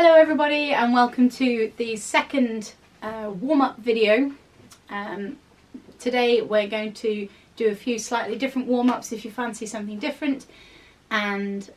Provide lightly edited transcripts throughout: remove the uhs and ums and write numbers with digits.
Hello everybody and welcome to the second warm-up video. Today we're going to do a few slightly different warm-ups if you fancy something different, and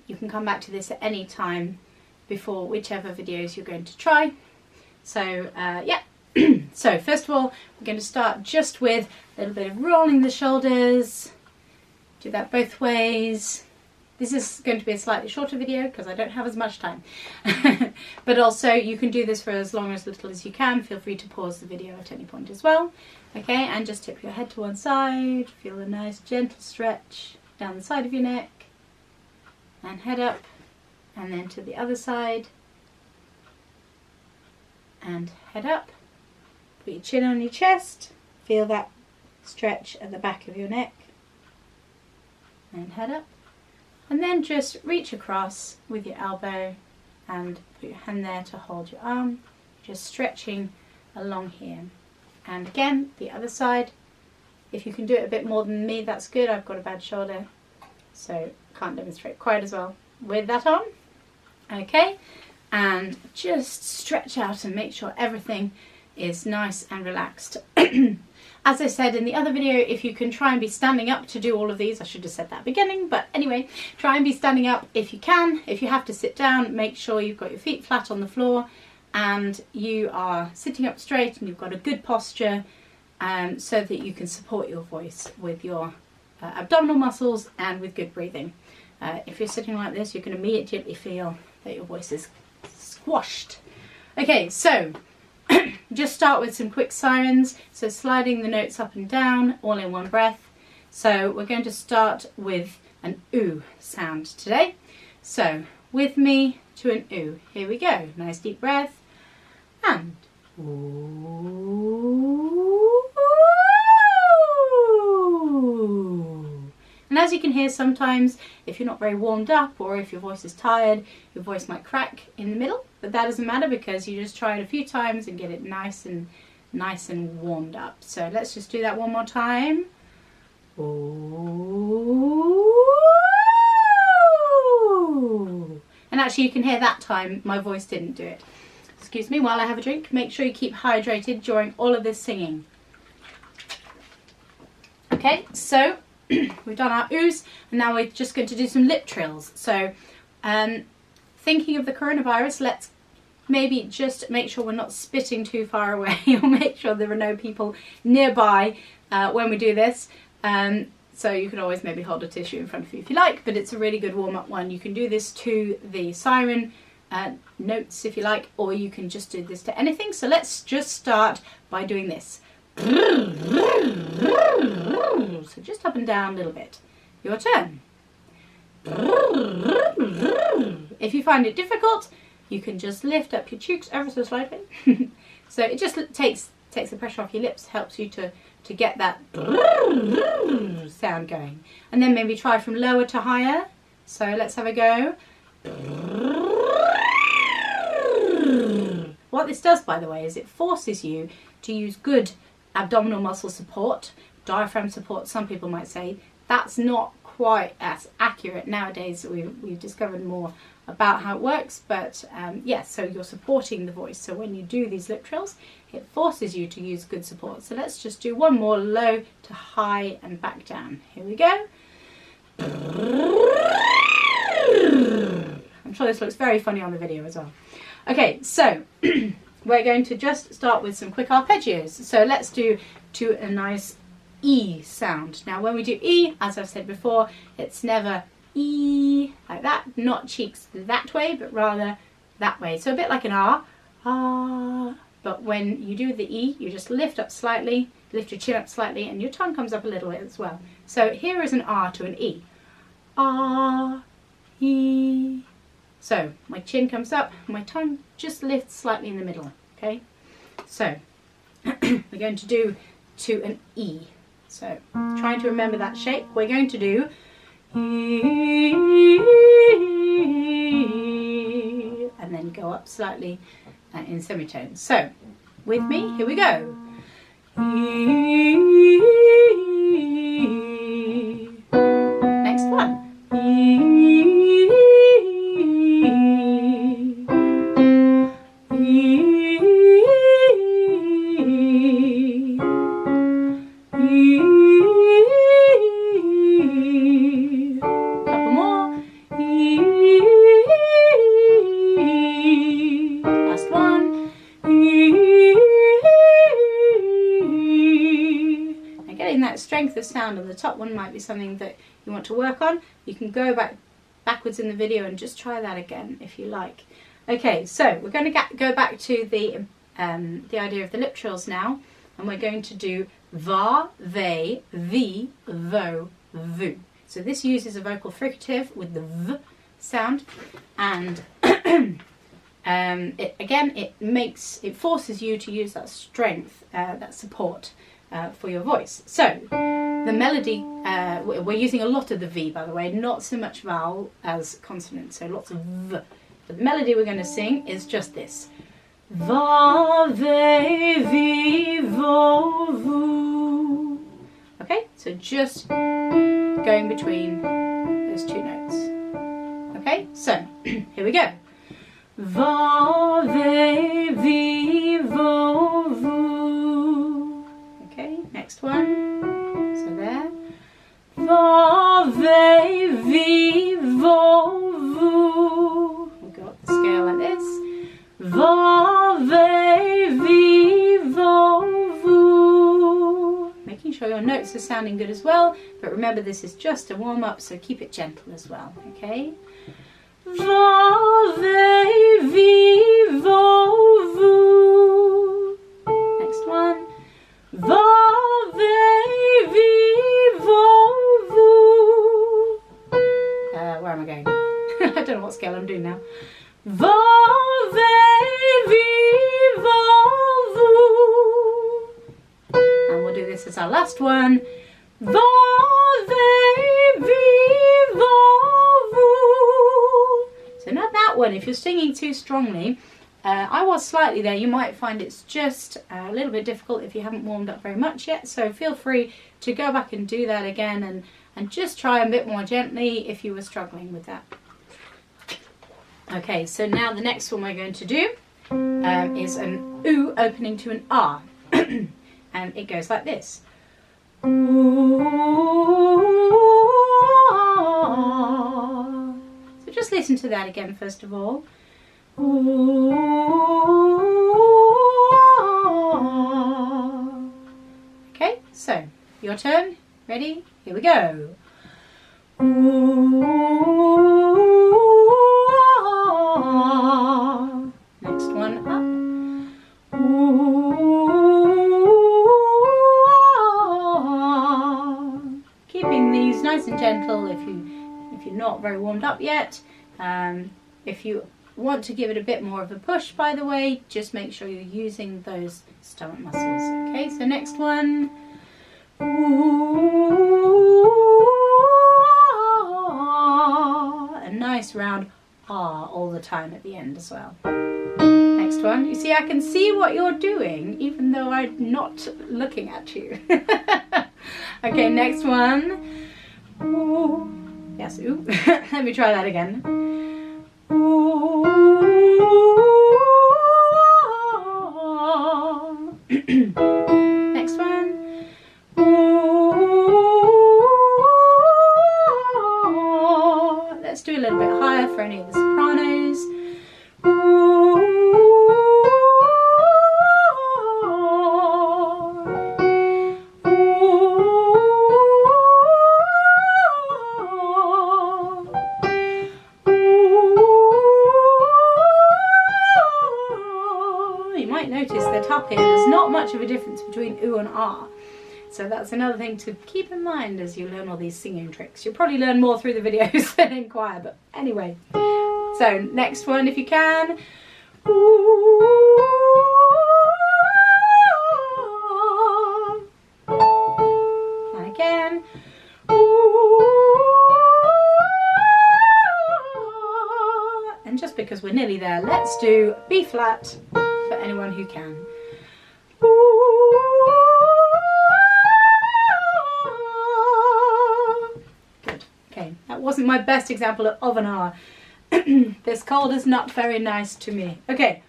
you can come back to this at any time before whichever videos you're going to try. So yeah, so first of all we're going to start just with a little bit of rolling the shoulders. Do that both ways. This is going to be a slightly shorter video because I don't have as much time. But also you can do this for as long or as little as you can. Feel free to pause the video at any point as well. Okay, and just tip your head to one side. Feel a nice gentle stretch down the side of your neck. And head up. And then to the other side. And head up. Put your chin on your chest. Feel that stretch at the back of your neck. And head up. And then just reach across with your elbow and put your hand there to hold your arm, just stretching along here. And again, the other side. If you can do it a bit more than me, that's good. I've got a bad shoulder, so can't demonstrate quite as well with that on. Okay, and just stretch out and make sure everything is nice and relaxed. As I said in the other video, if you can try and be standing up to do all of these, I should have said that at the beginning, but anyway, try and be standing up if you can. If you have to sit down, make sure you've got your feet flat on the floor and you are sitting up straight and you've got a good posture, so that you can support your voice with your abdominal muscles and with good breathing. If you're sitting like this, you can immediately feel that your voice is squashed. Okay, so just start with some quick sirens, so sliding the notes up and down all in one breath. So we're going to start with an ooh sound today. So with me to an ooh. Here we go. Nice deep breath and ooh. And as you can hear, sometimes if you're not very warmed up or if your voice is tired, your voice might crack in the middle, but that doesn't matter because you just try it a few times and get it nice and warmed up. So let's just do that one more time. Ooh. And actually you can hear that time my voice didn't do it. Excuse me while I have a drink. Make sure you keep hydrated during all of this singing. Okay, so we've done our oohs and now we're just going to do some lip trills. So thinking of the coronavirus, let's maybe just make sure we're not spitting too far away or make sure there are no people nearby when we do this. So you can always maybe hold a tissue in front of you if you like, but it's a really good warm-up one. You can do this to the siren notes if you like, or you can just do this to anything. So let's just start by doing this. So just up and down a little bit. Your turn. If you find it difficult, you can just lift up your cheeks ever so slightly. So it just takes the pressure off your lips, helps you to get that sound going. And then maybe try from lower to higher. So let's have a go. What this does, by the way, is it forces you to use good abdominal muscle support, diaphragm support, some people might say. That's not quite as accurate nowadays. We've discovered more about how it works, but yes, so you're supporting the voice. So when you do these lip trills, it forces you to use good support. So let's just do one more, low to high and back down. Here we go. I'm sure this looks very funny on the video as well. Okay, so we're going to just start with some quick arpeggios. So let's do to a nice E sound. Now when we do E, as I've said before, it's never E like that, not cheeks that way, but rather that way. So a bit like an R, ah. But when you do the E, you just lift up slightly, lift your chin up slightly, and your tongue comes up a little bit as well. So here is an R to an E. Ah, E. So my chin comes up, my tongue just lifts slightly in the middle, okay? So we're going to do to an E. So trying to remember that shape, we're going to do E, and then go up slightly in semitones. So with me, here we go. E, next one. E, sound on the top one might be something that you want to work on, you can go backwards in the video and just try that again if you like. Okay, so we're going to go back to the idea of the lip trills now, and we're going to do va, ve, vi, vo, vu. So this uses a vocal fricative with the v sound, and it forces you to use that strength, that support for your voice. So the melody, we're using a lot of the V, by the way, not so much vowel as consonant, so lots of V. But the melody we're going to sing is just this. Va, ve, vi, vo, vu. Okay, so just going between those two notes. Okay, so here we go. Va, ve, vi, vo, vu. Okay, next one. So there. Va, ve, vi, vo, vu. We've got the scale like this. Va, ve, vi, vo, vu. Making sure your notes are sounding good as well, but remember this is just a warm-up, so keep it gentle as well, okay? Va, ve, vi, vo, vu. Next one. Va, ve, vi, vo, vu. Where am I going? I don't know what scale I'm doing now. Va, ve, vi, vo, vu. And we'll do this as our last one. Va, ve, vi, vo, vu. So not that one. If you're singing too strongly, I was slightly there. You might find it's just a little bit difficult if you haven't warmed up very much yet. So feel free to go back and do that again and just try a bit more gently if you were struggling with that. Okay, so now the next one we're going to do is an oo opening to an ah. And it goes like this. Ooh, ah. So just listen to that again first of all. Ooh, ah. Okay, so your turn. Ready? Here we go. Ooh, ah. Next one up. Ooh, ah. Keeping these nice and gentle if you're not very warmed up yet. If you want to give it a bit more of a push, by the way, just make sure you're using those stomach muscles. Okay, so next one. Ooh, ah. A nice round ah all the time at the end as well. Next one. You see, I can see what you're doing even though I'm not looking at you. Okay, next one. Ooh. Yes, ooh. Let me try that again. Ooh, ah. Next one. Ooh, ah. Let's do a little bit higher for any of the sopranos. Ooh, notice the top here, there's not much of a difference between oo and ah. So that's another thing to keep in mind as you learn all these singing tricks. You'll probably learn more through the videos than in choir, but anyway. So next one if you can. Ooh, ah. And again. Ooh, ah. And just because we're nearly there, let's do B flat. For anyone who can. Good. Okay, that wasn't my best example of an R. This cold is not very nice to me. Okay,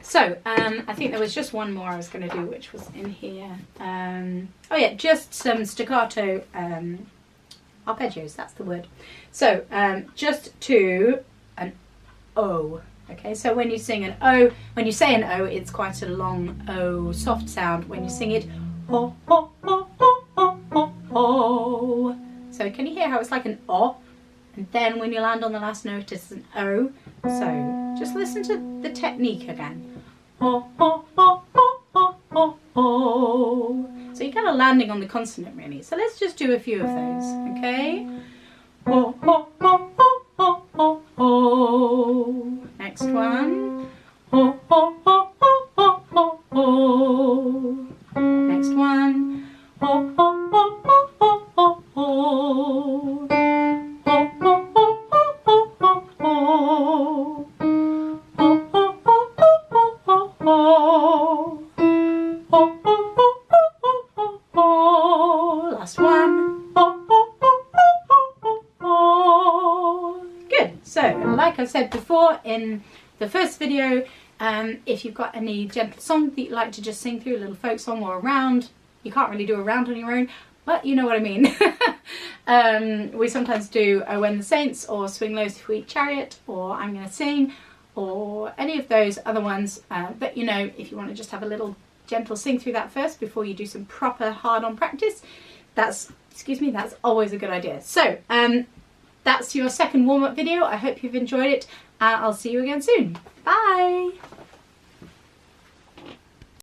so I think there was just one more I was going to do, which was in here. Oh yeah, just some staccato arpeggios, that's the word. So just to an O. Okay, so when you sing an O, when you say an O, it's quite a long O, soft sound. When you sing it, ho, ho, ho, ho, ho, oh. So can you hear how it's like an O? And then when you land on the last note, it's an O. So just listen to the technique again. Oh, oh, oh, oh, oh, oh, oh. So you're kind of landing on the consonant really. So let's just do a few of those, okay? Oh, oh, oh, oh, oh, oh, oh. Next one. Oh, oh, oh, oh, oh, oh, oh. Next one. Oh, oh, oh, oh, oh, oh, oh. Oh, oh, oh, oh, oh, oh, oh. Oh, oh, oh, oh, oh, oh, oh. Oh, oh, oh, oh, oh, oh. Last one. Oh, oh, oh, oh, oh, oh. Good. So, like I said before in the first video, if you've got any gentle song that you'd like to just sing through, a little folk song or a round, you can't really do a round on your own, but you know what I mean. We sometimes do O When the Saints or Swing Low Sweet Chariot or I'm Gonna Sing or any of those other ones that you know, if you want to just have a little gentle sing through that first before you do some proper hard-on practice, that's always a good idea. So that's your second warm-up video. I hope you've enjoyed it. I'll see you again soon. Bye!